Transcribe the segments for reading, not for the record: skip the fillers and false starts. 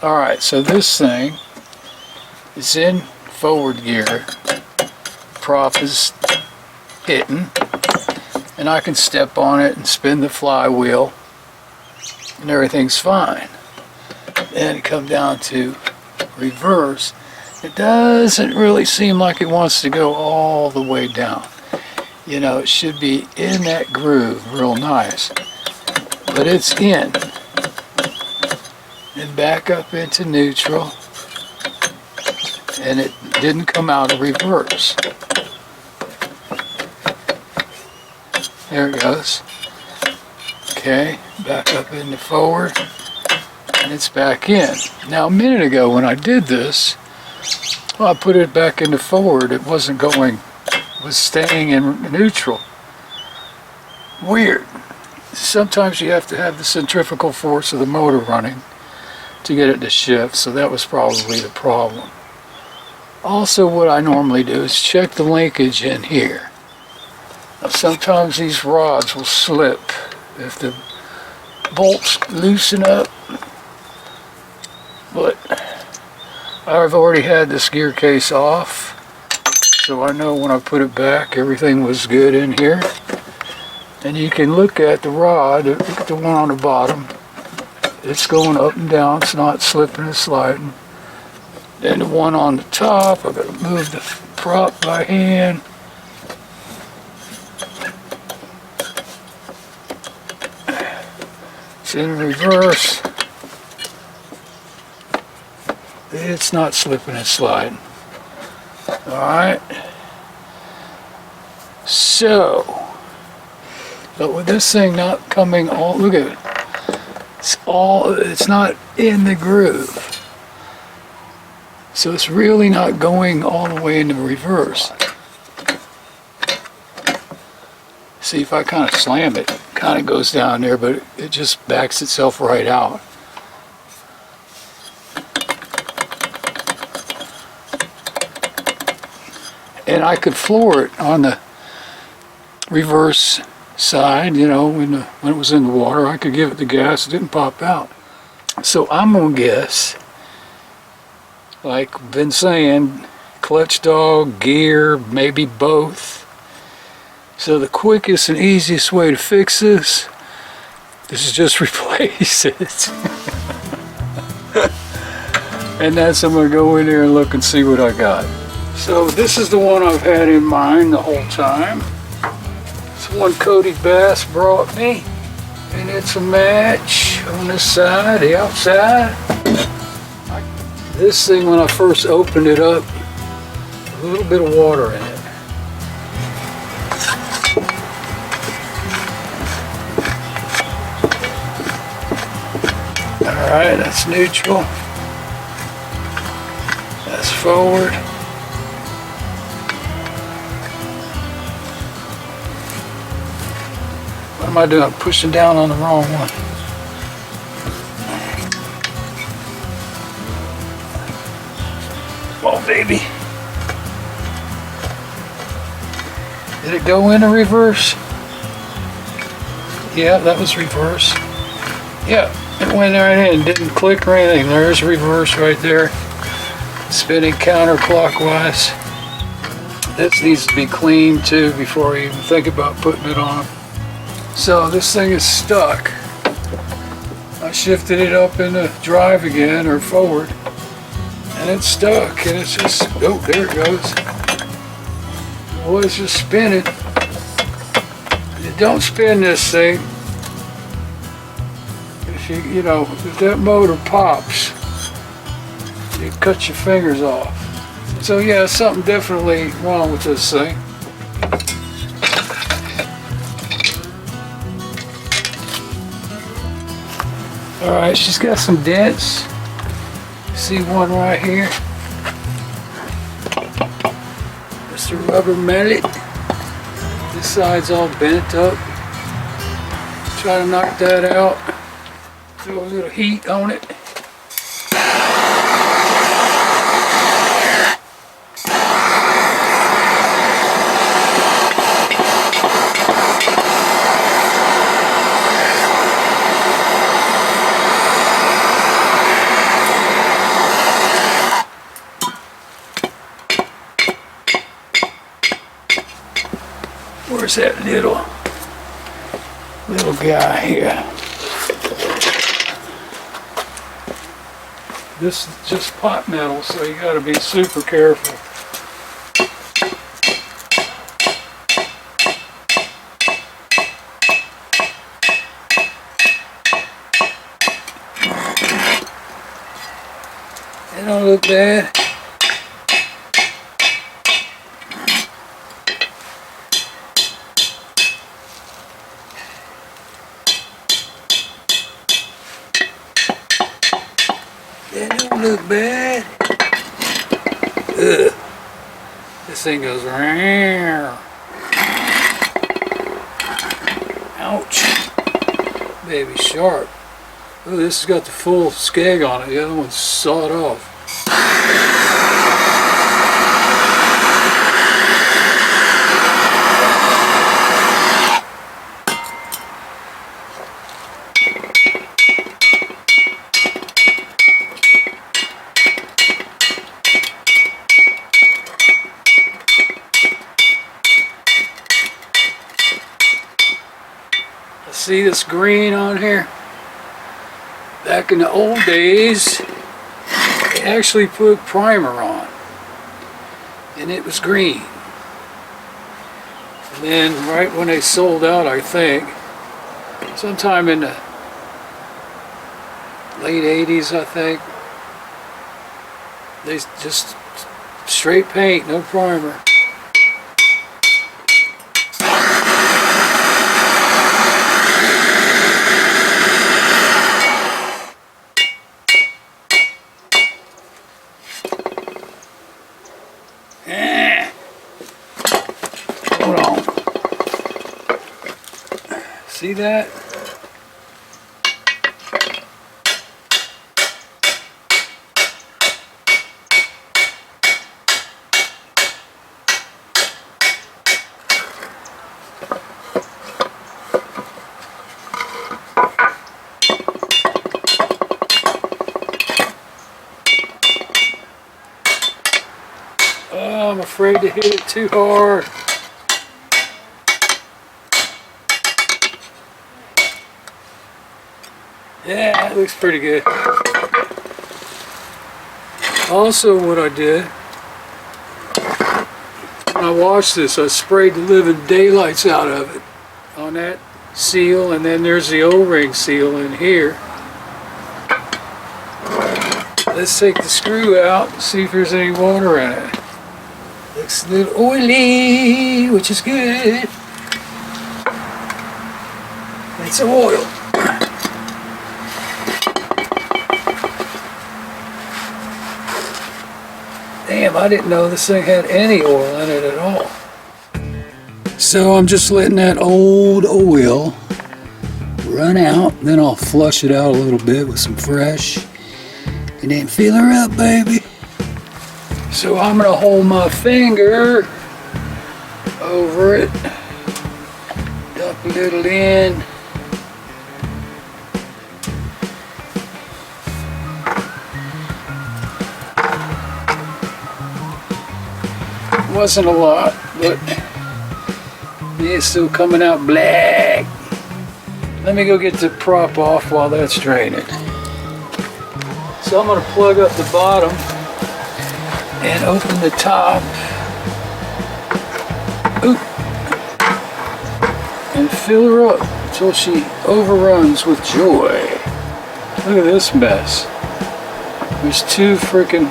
Alright, so this thing is in forward gear. Prop is hitting, and I can step on it and spin the flywheel and everything's fine. Then it comes down to reverse. It doesn't really seem like it wants to go all the way down. You know, it should be in that groove real nice, but it's in. And back up into neutral, and it didn't come out of reverse. There it goes. Okay, back up into forward, and it's back in. Now a minute ago when I did this, well, I put it back into forward, it wasn't going, it was staying in neutral. Weird. Sometimes you have to have the centrifugal force of the motor running to get it to shift, so that was probably the problem. Also, what I normally do is check the linkage in here. Now, sometimes these rods will slip if the bolts loosen up, but I've already had this gear case off, so I know when I put it back everything was good in here. And you can look at the rod, look at the one on the bottom. It's going up and down, it's not slipping and sliding. Then the one on the top, I've got to move the prop by hand. It's in reverse. It's not slipping and sliding. Alright. So, but with this thing not coming all, look at it. It's not in the groove. So it's really not going all the way into reverse. See, if I kind of slam it, it kind of goes down there, but it just backs itself right out. And I could floor it on the reverse side, you know, when it was in the water. I could give it the gas, it didn't pop out. So I'm gonna guess, like I've been saying, clutch dog, gear, maybe both. So the quickest and easiest way to fix this is just replace it. And that's, I'm gonna go in there and look and see what I got. So this is the one I've had in mind the whole time. It's one Cody Bass brought me, and it's a match on this side, the outside. This thing, when I first opened it up, a little bit of water in it. Alright, that's neutral. That's forward. What am I doing? I'm pushing down on the wrong one. Come on, baby. Did it go into reverse? Yeah, that was reverse. Yeah, it went right in. Didn't click or anything. There's reverse right there. Spinning counterclockwise. This needs to be cleaned too before you even think about putting it on. So this thing is stuck. I shifted it up into drive again, or forward, and it's stuck, and it's just, oh, there it goes. Well, it's just spinning. You don't spin this thing. If you know, if that motor pops, you cut your fingers off. So yeah, something definitely wrong with this thing. Alright, she's got some dents. See one right here. That's the rubber mallet. This side's all bent up. Try to knock that out. Throw a little heat on it. Where's that little guy here? This is just pot metal, so you got to be super careful. They don't look bad. They don't look bad. Ugh. This thing goes round. Ouch. Baby sharp. Oh, this has got the full skeg on it. The other one's sawed off. See this green on here? Back in the old days, they actually put primer on, and it was green. And then right when they sold out, I think, sometime in the late 80s, I think, they just straight paint, no primer. Hold on. See that? Oh, I'm afraid to hit it too hard. Yeah, that looks pretty good. Also, what I did, when I washed this, I sprayed the living daylights out of it on that seal, and then there's the O-ring seal in here. Let's take the screw out and see if there's any water in it. Looks a little oily, which is good. It's oil. Damn, I didn't know this thing had any oil in it at all. So I'm just letting that old oil run out, then I'll flush it out a little bit with some fresh, and then fill her up, baby. So I'm gonna hold my finger over it, dump a little in. Wasn't a lot, but it's still coming out black. Let me go get the prop off while that's draining. So I'm going to plug up the bottom and open the top. Oop. And fill her up until she overruns with joy. Look at this mess. There's two freaking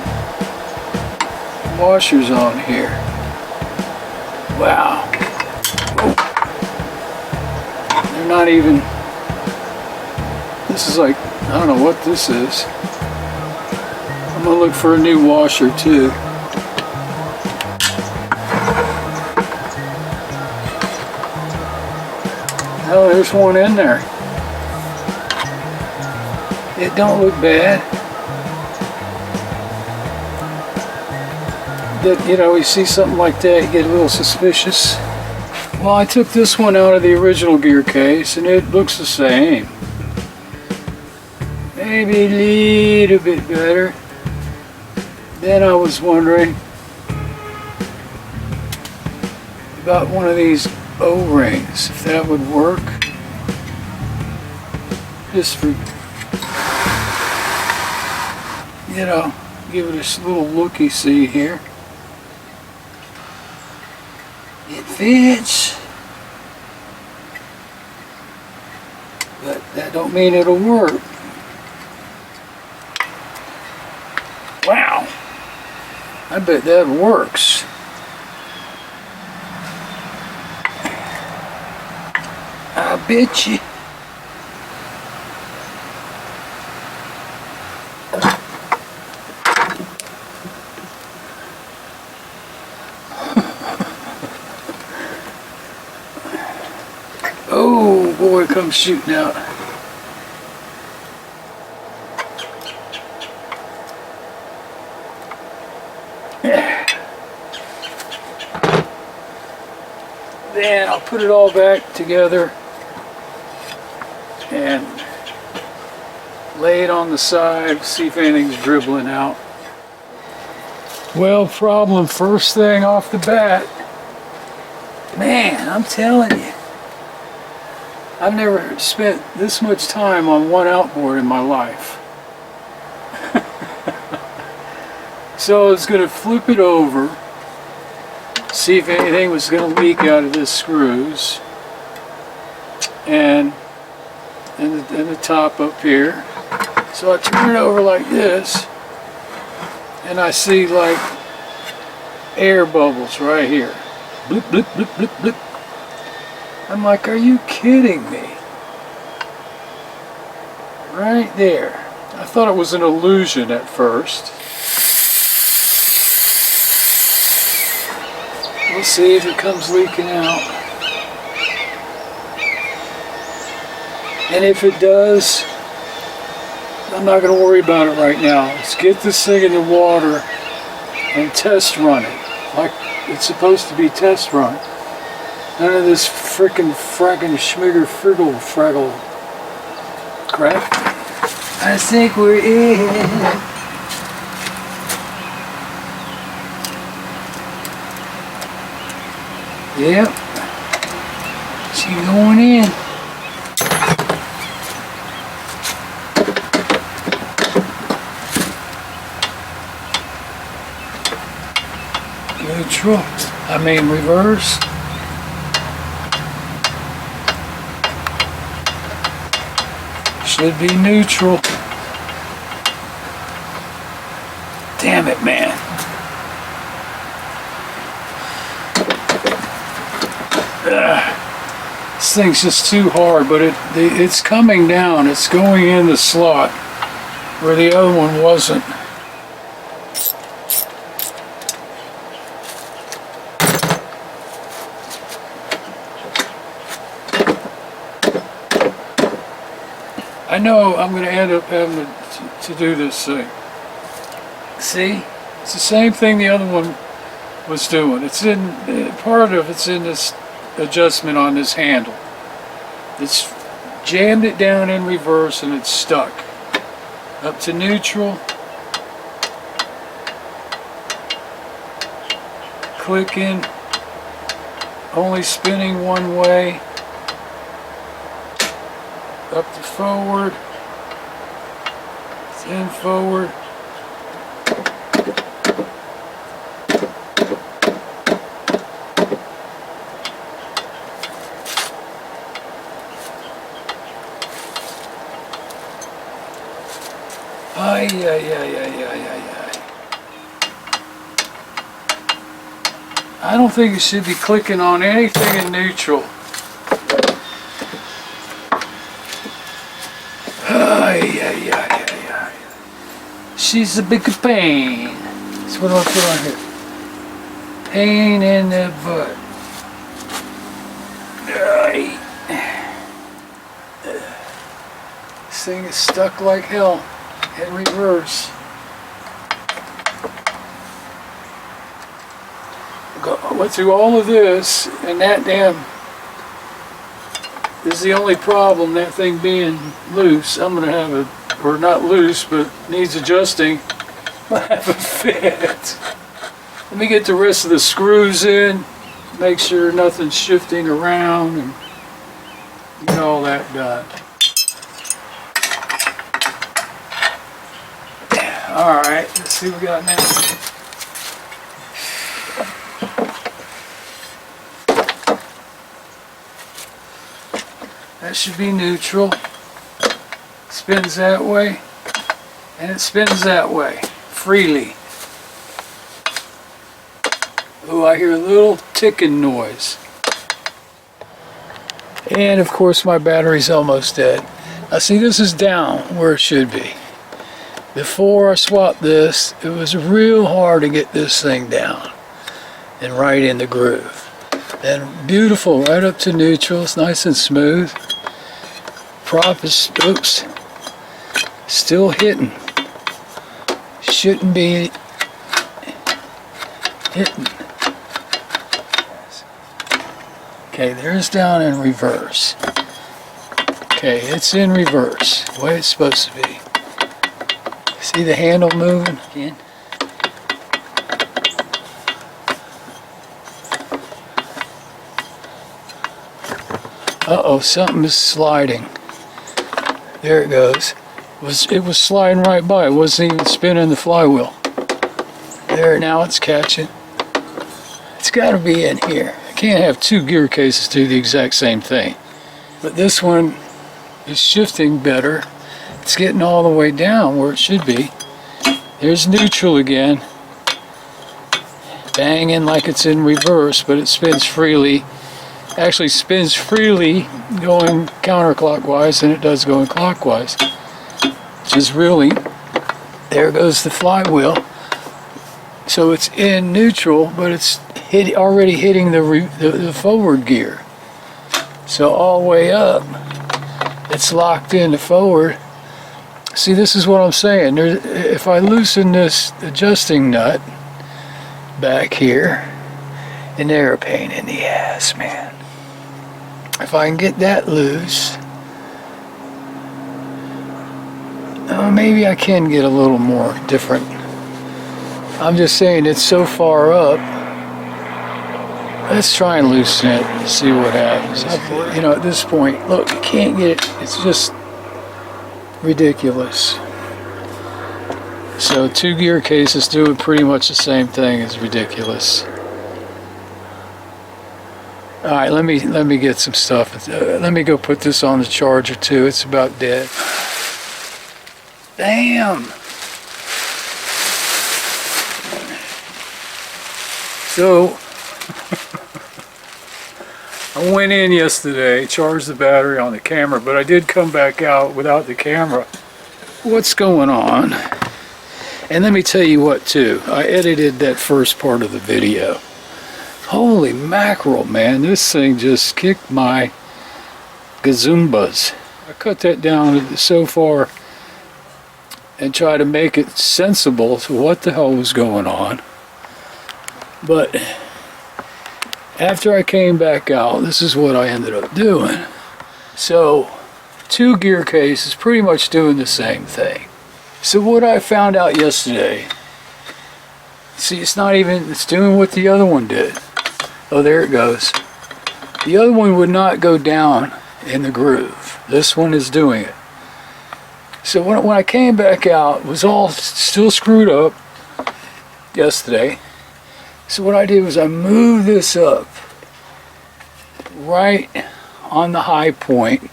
washers on here. Wow. Oh. They're not even, this is like, I don't know what this is. I'm gonna look for a new washer too. Oh, there's one in there. It don't look bad. That, you know, you see something like that, you get a little suspicious. Well, I took this one out of the original Gearcase and it looks the same. Maybe a little bit better. Then I was wondering about one of these O-rings, if that would work. Just for, you know, give it a little looky-see here. It fits. But that don't mean it'll work. Wow. I bet that works. I bet you. Oh boy, it comes shooting out. Then I'll put it all back together and lay it on the side, see if anything's dribbling out. Well, problem first thing off the bat. Man, I'm telling you, I've never spent this much time on one outboard in my life. So I was going to flip it over, see if anything was going to leak out of the screws, and the top up here. So I turn it over like this, and I see like air bubbles right here. Bloop, bloop, bloop, bloop, bloop. I'm like, are you kidding me? Right there. I thought it was an illusion at first. We'll see if it comes leaking out. And if it does, I'm not going to worry about it right now. Let's get this thing in the water and test run it like it's supposed to be test run. None of this frickin' schmigger friggle fraggle crap. I think we're in. Yep. She's going in. Neutral. I mean reverse. Should be neutral. Damn it, man. This thing's just too hard, but it's coming down. It's going in the slot where the other one wasn't. I know I'm going to end up having to do this thing. See? It's the same thing the other one was doing. It's in, part of it's in this adjustment on this handle. It's jammed it down in reverse and it's stuck. Up to neutral. Clicking. Only spinning one way. Up to forward, then forward. Ay, ay, ay, ay, ay, ay. I don't think you should be clicking on anything in neutral. She's a big pain. So what do I put on here? Pain in the butt. This thing is stuck like hell in reverse. I went through all of this, and that damn is the only problem, that thing being loose. I'm going to have a, or not loose, but needs adjusting. I have a fit. Let me get the rest of the screws in, make sure nothing's shifting around and get all that done. Alright, let's see what we got now. That should be neutral. Spins that way, and it spins that way, freely. Oh, I hear a little ticking noise. And of course my battery's almost dead. Now see, this is down where it should be. Before I swapped this, it was real hard to get this thing down and right in the groove. And beautiful, right up to neutral. It's nice and smooth. Prop is, oops, still hitting. Shouldn't be hitting. Okay, there's down in reverse. Okay, it's in reverse, the way it's supposed to be. See the handle moving again? Uh-oh, something is sliding. There it goes. It was sliding right by. It wasn't even spinning the flywheel. There, now it's catching. It's got to be in here. I can't have two gear cases do the exact same thing. But this one is shifting better. It's getting all the way down where it should be. There's neutral again. Banging like it's in reverse, but it spins freely. Actually spins freely going counterclockwise than it does going clockwise. Which is really, there goes the flywheel. So it's in neutral, but it's already hitting the forward gear. So all the way up, it's locked into forward. See, this is what I'm saying. If I loosen this adjusting nut back here, and they're a pain in the ass, man. If I can get that loose, maybe I can get a little more different. I'm just saying it's so far up. Let's try and loosen it and see what happens. You know, at this point, look, you can't get it. It's just ridiculous. So two gear cases doing pretty much the same thing is ridiculous. All right, let me get some stuff. Let me go put this on the charger too. It's about dead. Damn. So I went in yesterday, charged the battery on the camera, but I did come back out without the camera. What's going on? And let me tell you what too, I edited that first part of the video. Holy mackerel, man, this thing just kicked my gazoombas. I cut that down so far and tried to make it sensible to what the hell was going on. But after I came back out, this is what I ended up doing. So, two gear case is pretty much doing the same thing. So what I found out yesterday, see, it's doing what the other one did. Oh, there it goes. The other one would not go down in the groove. This one is doing it. So when I came back out, it was all still screwed up yesterday. So what I did was I moved this up right on the high point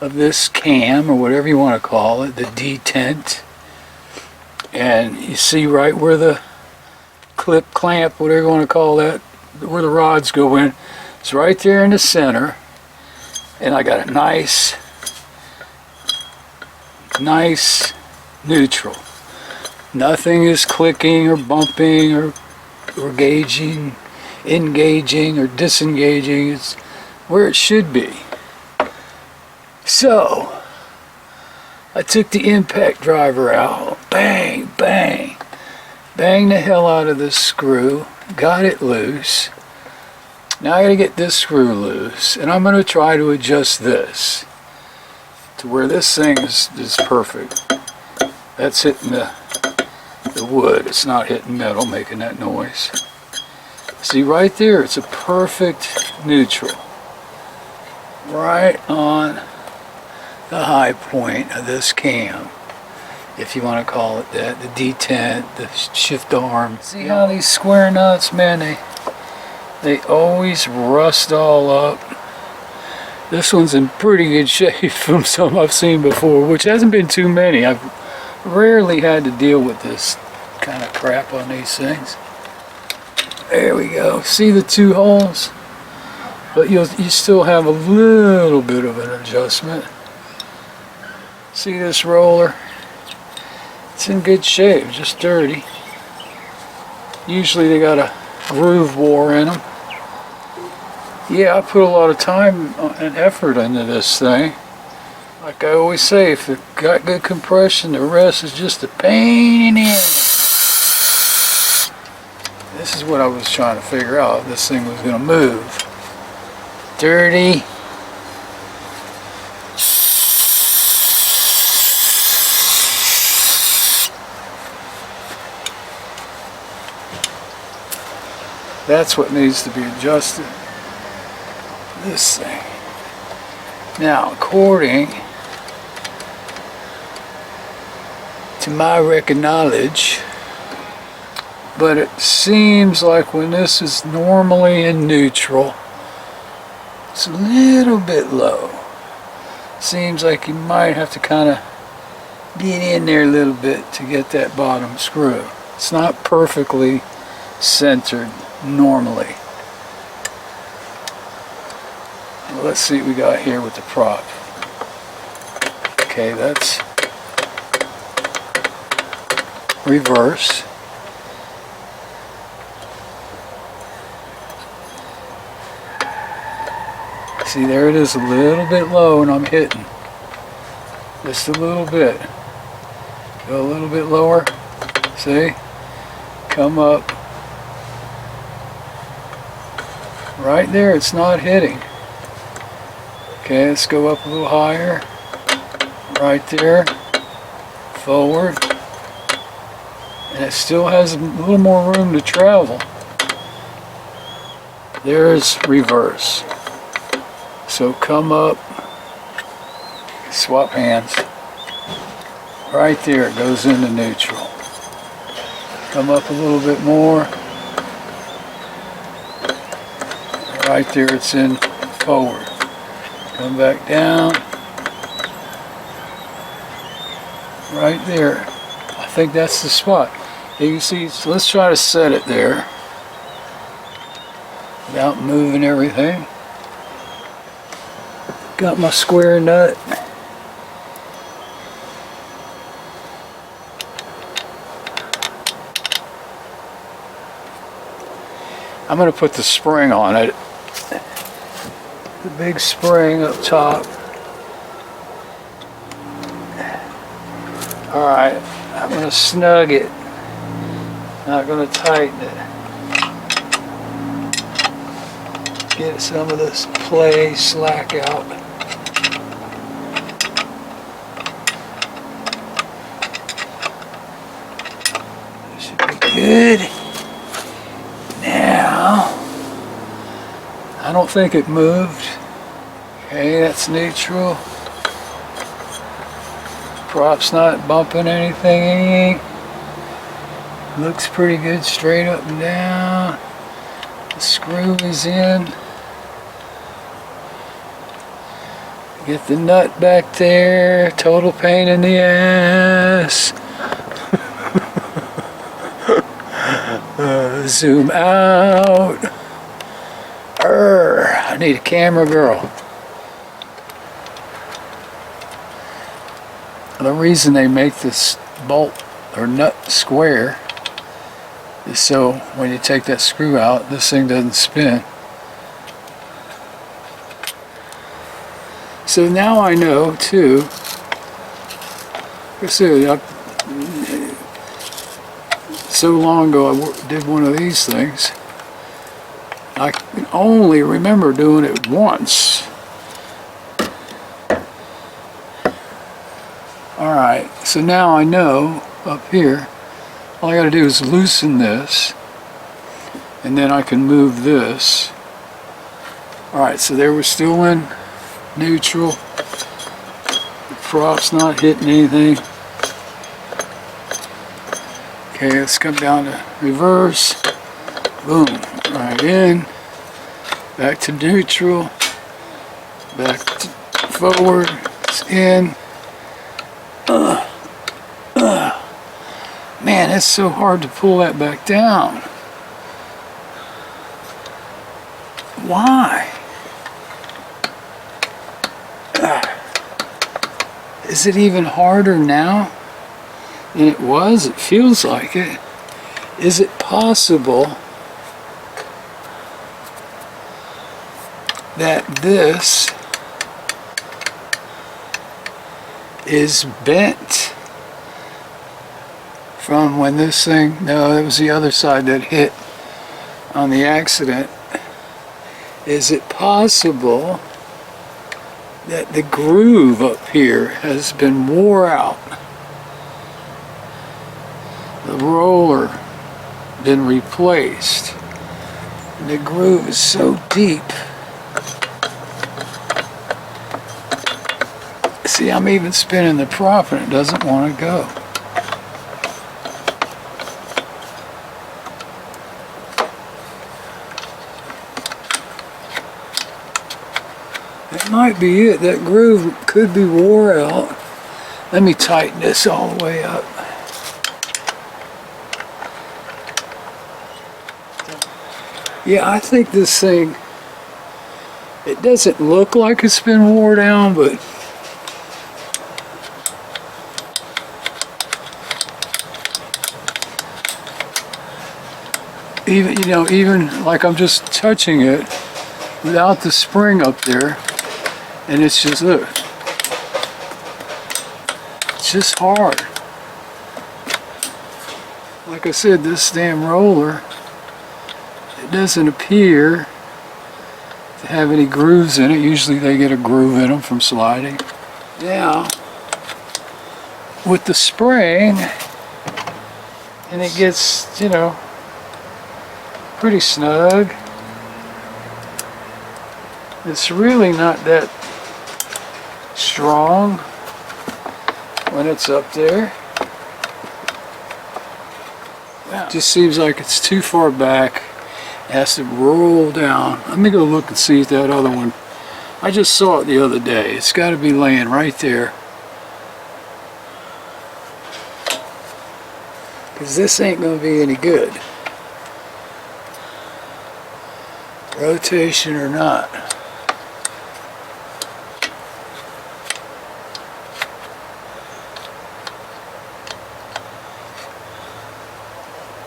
of this cam, or whatever you want to call it, the detent. And you see right where the clip, clamp, whatever you want to call that, where the rods go in, it's right there in the center. And I got a nice neutral. Nothing is clicking or bumping or engaging or disengaging. It's where it should be. So I took the impact driver out, bang, bang, bang the hell out of this screw, got it loose. Now I gotta get this screw loose, and I'm gonna try to adjust this to where this thing is perfect. That's hitting the wood, it's not hitting metal, making that noise. See right there, it's a perfect neutral. Right on the high point of this cam, if you want to call it that, the detent, the shift arm. See how these square nuts, man, they always rust all up. This one's in pretty good shape from some I've seen before, which hasn't been too many. I've rarely had to deal with this kind of crap on these things. There we go. See the two holes? But you still have a little bit of an adjustment. See this roller? It's in good shape, just dirty. Usually they got a groove bore in them. Yeah, I put a lot of time and effort into this thing. Like I always say, if it got good compression, the rest is just a pain in the ass. This is what I was trying to figure out, if this thing was going to move. Dirty. That's what needs to be adjusted. This thing. Now, according to my knowledge, but it seems like when this is normally in neutral, it's a little bit low. Seems like you might have to kind of get in there a little bit to get that bottom screw. It's not perfectly centered normally. Well, let's see what we got here with the prop. Okay, that's reverse. See, there it is, a little bit low, and I'm hitting just a little bit. Go a little bit lower. See? Come up. Right there, it's not hitting. Okay, let's go up a little higher. Right there. Forward. And it still has a little more room to travel. There's reverse. So come up. Swap hands. Right there, it goes into neutral. Come up a little bit more. Right there, it's in forward. Come back down. Right there. I think that's the spot. You can see, so let's try to set it there without moving everything. Got my square nut. I'm going to put the spring on it. The big spring up top. Alright, I'm going to snug it. Not going to tighten it. Get some of this play slack out. This should be good. Now, I don't think it moved. Okay, that's neutral. Prop's not bumping anything. Looks pretty good straight up and down. The screw is in. Get the nut back there. Total pain in the ass. Zoom out. I need a camera girl. The reason they make this bolt or nut square is so when you take that screw out, this thing doesn't spin. So now I know too. So long ago I did one of these things. I can only remember doing it once. Alright, so now I know up here, all I gotta do is loosen this and then I can move this. Alright, so there we're still in neutral. The prop's not hitting anything. Okay, let's come down to reverse. Boom, right in. Back to neutral. Back to forward. It's in. Man, it's so hard to pull that back down. Why? Is it even harder now than it was? It feels like it. Is it possible that this is bent from when this thing, no, it was the other side that hit on the accident. Is it possible that the groove up here has been wore out? The roller been replaced. And the groove is so deep. See, I'm even spinning the prop and it doesn't want to go. That might be it. That groove could be wore out. Let me tighten this all the way up. Yeah, I think this thing, it doesn't look like it's been wore down, but even, you know, even like I'm just touching it without the spring up there, and it's just, look, it's just hard. Like I said, this damn roller, it doesn't appear to have any grooves in it. Usually they get a groove in them from sliding. Now, with the spring, and it gets, you know, pretty snug. It's really not that strong when it's up there. It just seems like it's too far back. It has to roll down. Let me go look and see if that other one, I just saw it the other day. It's got to be laying right there. Because this ain't going to be any good. Rotation or not.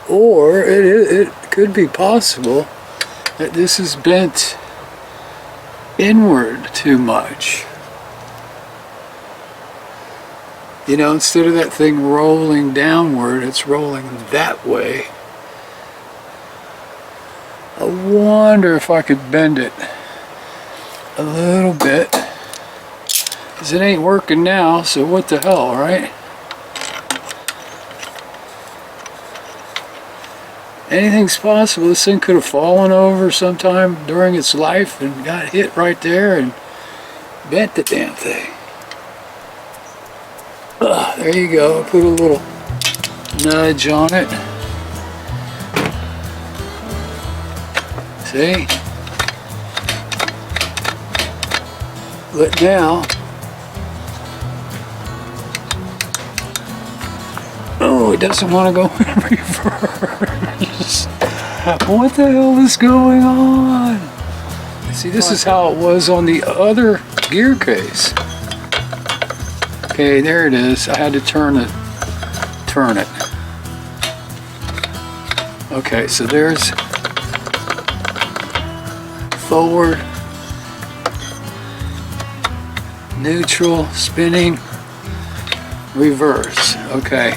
Or it could be possible that this is bent inward too much. You know, instead of that thing rolling downward, it's rolling that way. I wonder if I could bend it a little bit. Because it ain't working now, so what the hell, right? Anything's possible. This thing could have fallen over sometime during its life and got hit right there and bent the damn thing. There you go. Put a little nudge on it. See? But now, oh, it doesn't want to go in reverse. What the hell is going on? See, this is how it was on the other Gearcase. Okay, there it is. I had to turn it. Okay, so there's forward, neutral, spinning, reverse. Okay,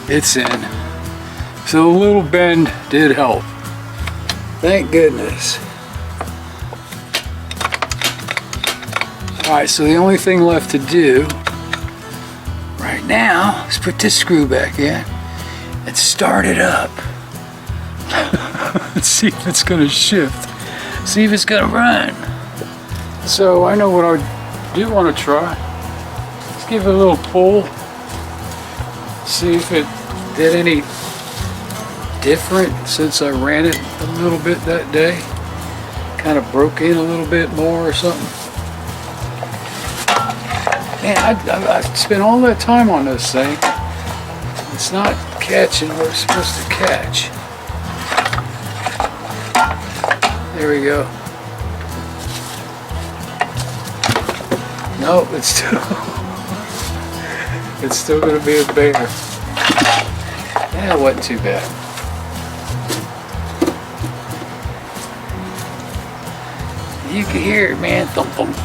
it's in. So a little bend did help. Thank goodness. Alright, so the only thing left to do right now is put this screw back in and start it up. Let's see if it's gonna shift. See if it's gonna run. So I know what I do want to try. Let's give it a little pull. See if it did any different since I ran it a little bit that day. Kind of broke in a little bit more or something. Man, I spent all that time on this thing. It's not catching what it's supposed to catch. There we go. Nope, it's still gonna be a bear. That wasn't too bad. You can hear it, man. Thump, thump.